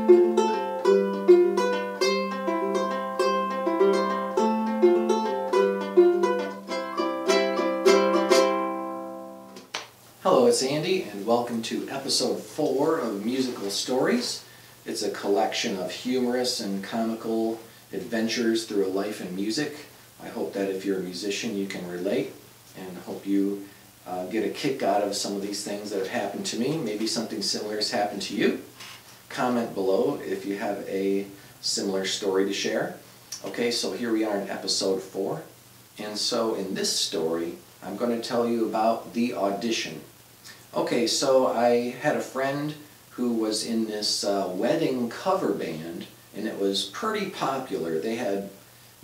Hello, it's Andy, and welcome to episode 4 of Musical Stories. It's a collection of humorous and comical adventures through a life in music. I hope that if you're a musician you can relate, and hope you get a kick out of some of these things that have happened to me. Maybe something similar has happened to you. Comment below if you have a similar story to share. Okay, so here we are in episode 4. And so in this story, I'm going to tell you about the audition. Okay, so I had a friend who was in this wedding cover band, and it was pretty popular. They had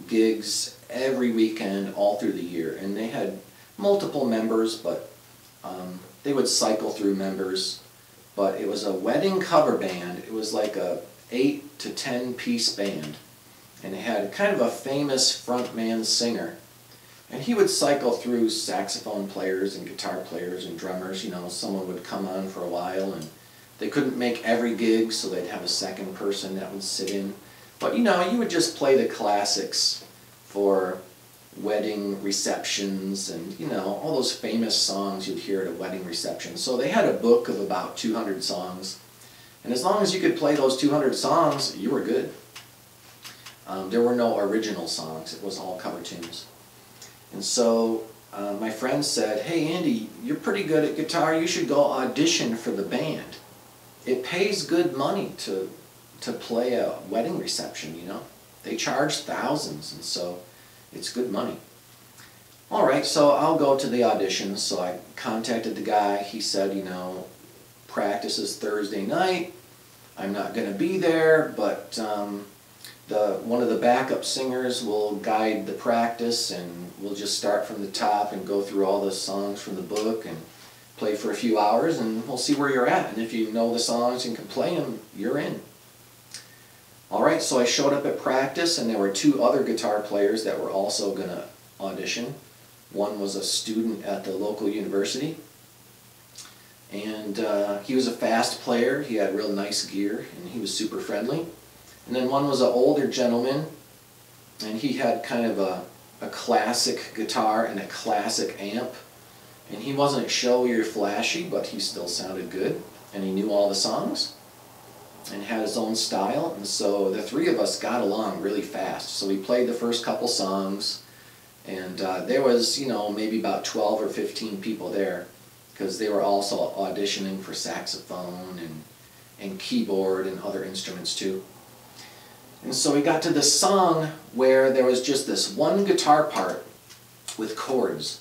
gigs every weekend all through the year, and they had multiple members, but they would cycle through members. But it was a wedding cover band. It was like a 8 to 10 piece band, and it had kind of a famous frontman singer. And he would cycle through saxophone players and guitar players and drummers. You know, someone would come on for a while, and they couldn't make every gig, so they'd have a second person that would sit in. But you know, you would just play the classics for wedding receptions and, you know, all those famous songs you'd hear at a wedding reception. So they had a book of about 200 songs. And as long as you could play those 200 songs, you were good. There were no original songs. It was all cover tunes. And so my friend said, "Hey Andy, you're pretty good at guitar, you should go audition for the band. It pays good money to play a wedding reception, you know. They charge thousands, and so it's good money." Alright, so I'll go to the audition. So I contacted the guy. He said, you know, practice is Thursday night. I'm not going to be there, but one of the backup singers will guide the practice, and we'll just start from the top and go through all the songs from the book and play for a few hours, and we'll see where you're at. And if you know the songs and can play them, you're in. Alright, so I showed up at practice, and there were 2 other guitar players that were also going to audition. One was a student at the local university, and he was a fast player. He had real nice gear, and he was super friendly. And then one was an older gentleman, and he had kind of a classic guitar and a classic amp. And he wasn't showy or flashy, but he still sounded good, and he knew all the songs and had his own style. And so the 3 of us got along really fast. So we played the first couple songs, and there was, you know, maybe about 12 or 15 people there, because they were also auditioning for saxophone and keyboard and other instruments too. And so we got to this song where there was just this one guitar part with chords.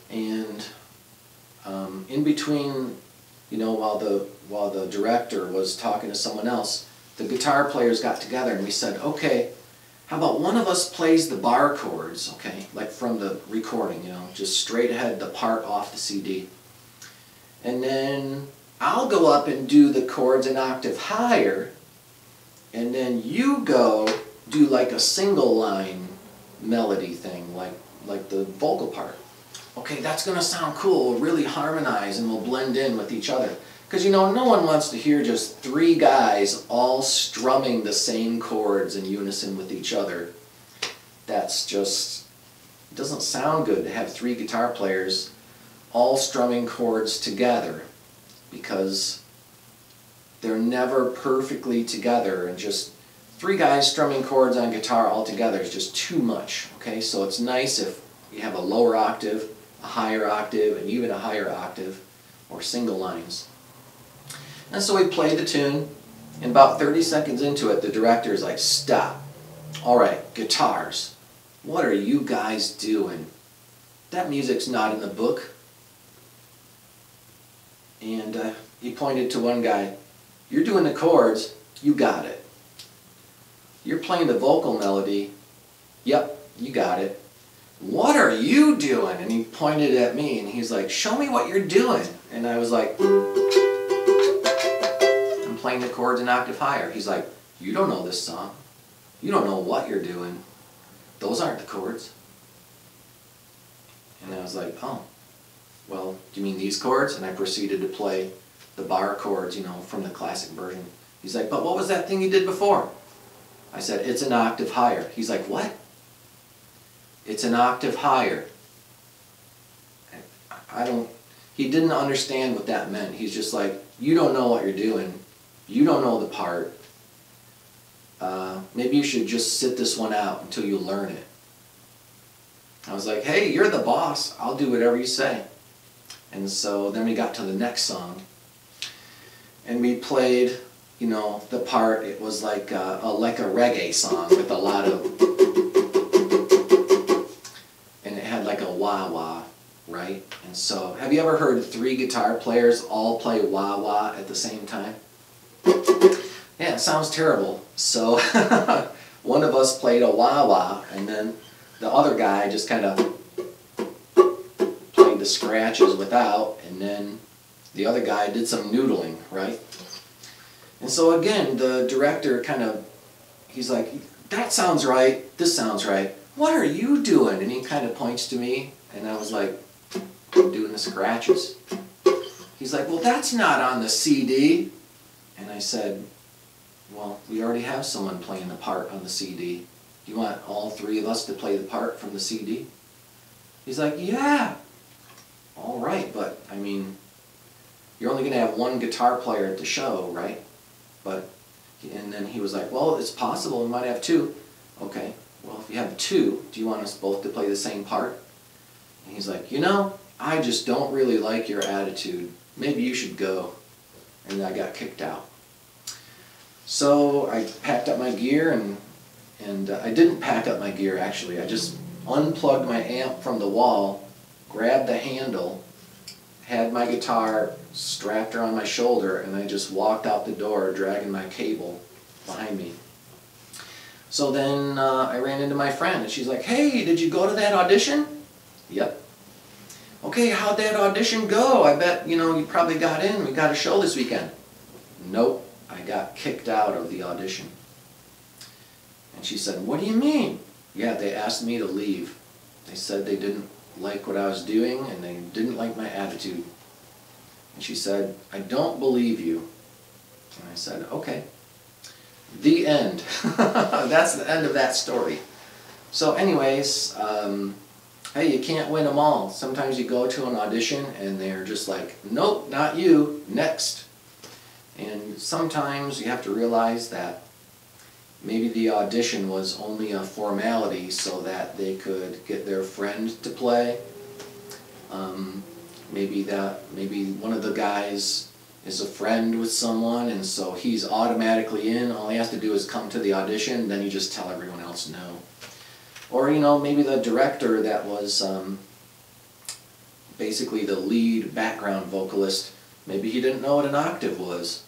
And in between, you know, while the director was talking to someone else, the guitar players got together and we said, okay, how about one of us plays the bar chords, okay, like from the recording, you know, just straight ahead, the part off the CD. And then I'll go up and do the chords an octave higher, and then you go do like a single line melody thing, like the vocal part. Okay, that's going to sound cool. We'll really harmonize and we'll blend in with each other. Because, you know, no one wants to hear just 3 guys all strumming the same chords in unison with each other. That's just, it doesn't sound good to have 3 guitar players all strumming chords together, because they're never perfectly together, and just 3 guys strumming chords on guitar all together is just too much. Okay, so it's nice if you have a lower octave, a higher octave, and even a higher octave, or single lines. And so we played the tune, and about 30 seconds into it, the director is like, "Stop. Alright, guitars, what are you guys doing? That music's not in the book." And he pointed to one guy. "You're doing the chords, you got it. You're playing the vocal melody, yep, you got it. What are you doing?" And he pointed at me, and he's like, "Show me what you're doing." And I was like, "I'm playing the chords an octave higher." He's like, "You don't know this song. You don't know what you're doing. Those aren't the chords." And I was like, "Oh, well, do you mean these chords?" And I proceeded to play the bar chords, you know, from the classic version. He's like, but what was that thing you did before? I said, it's an octave higher. He's like, what? It's an octave higher. He didn't understand what that meant. He's just like, you don't know what you're doing. You don't know the part. Maybe you should just sit this one out until you learn it. I was like, hey, you're the boss. I'll do whatever you say. And so then we got to the next song. And we played, you know, the part. It was like a reggae song with a lot of... And it had like a wah-wah, right? And so, have you ever heard 3 guitar players all play wah-wah at the same time? Yeah, it sounds terrible. So one of us played a wah-wah, and then the other guy just kind of played the scratches without, and then the other guy did some noodling, right? And so again, the director he's like, that sounds right, this sounds right. What are you doing? And he kind of points to me, and I was like, doing the scratches. He's like, well, that's not on the CD. And I said, well, we already have someone playing the part on the CD. Do you want all 3 of us to play the part from the CD? He's like, yeah. All right, but, I mean, you're only going to have 1 guitar player at the show, right? And then he was like, well, it's possible we might have 2. Okay, well, if you have 2, do you want us both to play the same part? And he's like, you know, I just don't really like your attitude. Maybe you should go. And I got kicked out. So I packed up my gear, and I didn't pack up my gear actually. I just unplugged my amp from the wall, grabbed the handle, had my guitar strapped around my shoulder, and I just walked out the door dragging my cable behind me. So then I ran into my friend, and she's like, hey, did you go to that audition? Yep. Okay, how'd that audition go? I bet, you know, you probably got in. We got a show this weekend. Nope. I got kicked out of the audition. And she said, what do you mean? Yeah, they asked me to leave. They said they didn't like what I was doing, and they didn't like my attitude. And she said, I don't believe you. And I said, okay. The end. That's the end of that story. So anyways, hey, you can't win them all. Sometimes you go to an audition and they're just like, nope, not you, next. And sometimes you have to realize that maybe the audition was only a formality so that they could get their friend to play. Maybe one of the guys is a friend with someone, and so he's automatically in. All he has to do is come to the audition, then you just tell everyone else no. Or, you know, maybe the director that was basically the lead background vocalist, maybe he didn't know what an octave was.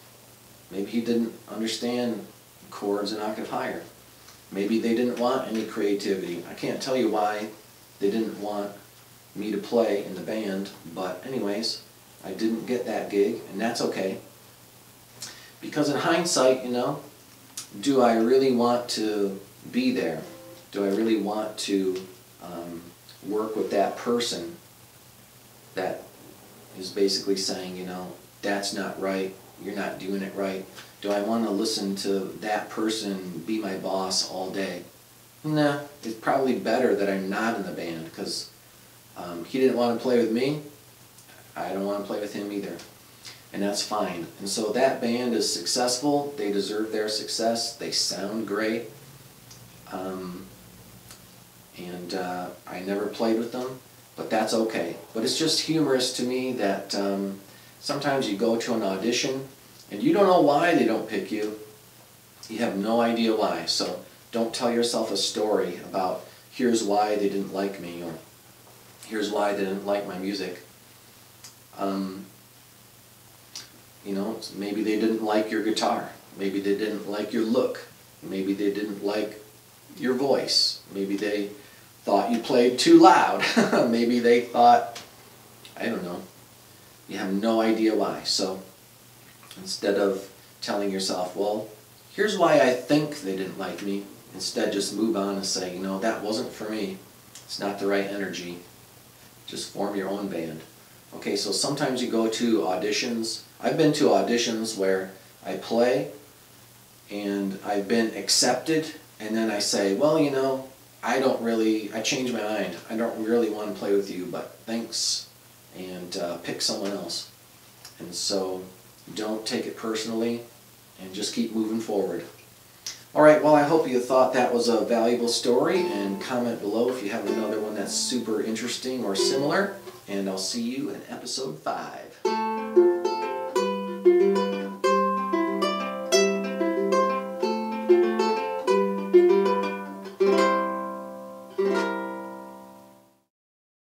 Maybe he didn't understand chords an octave higher. Maybe they didn't want any creativity. I can't tell you why they didn't want me to play in the band, but anyways, I didn't get that gig, and that's okay. Because in hindsight, you know, do I really want to be there? Do I really want to work with that person that is basically saying, you know, that's not right, you're not doing it right? Do I want to listen to that person be my boss all day? Nah, it's probably better that I'm not in the band, because he didn't want to play with me, I don't want to play with him either. And that's fine. And so that band is successful, they deserve their success, they sound great. I never played with them, but that's okay. But it's just humorous to me that sometimes you go to an audition and you don't know why they don't pick you. You have no idea why. So don't tell yourself a story about here's why they didn't like me, or here's why they didn't like my music. You know, maybe they didn't like your guitar. Maybe they didn't like your look. Maybe they didn't like your voice. Maybe they thought you played too loud. Maybe they thought, I don't know. You have no idea why. So instead of telling yourself, well, here's why I think they didn't like me, instead just move on and say, you know, that wasn't for me. It's not the right energy. Just form your own band. Okay, so sometimes you go to auditions. I've been to auditions where I play, and I've been accepted, and then I say, well, you know, I changed my mind. I don't really want to play with you, but thanks, and pick someone else. And so don't take it personally, and just keep moving forward. All right, well, I hope you thought that was a valuable story, and comment below if you have another one that's super interesting or similar, and I'll see you in episode 5.